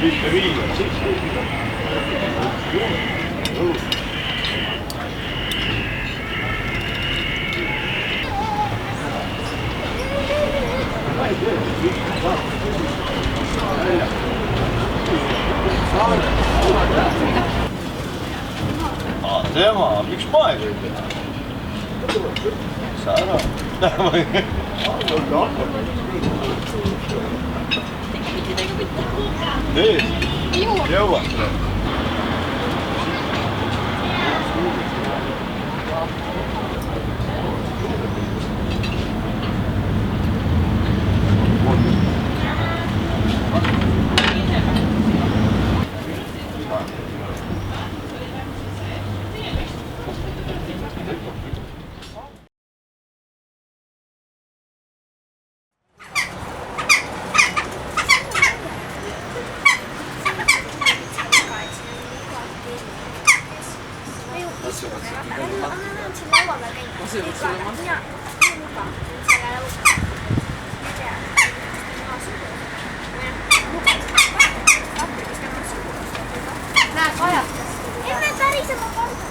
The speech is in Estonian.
Mitte viia, siis. Tema, miks ma ei või teha? Sa ära. Jõuad. Näet ajasta? Ei me pärisema korda.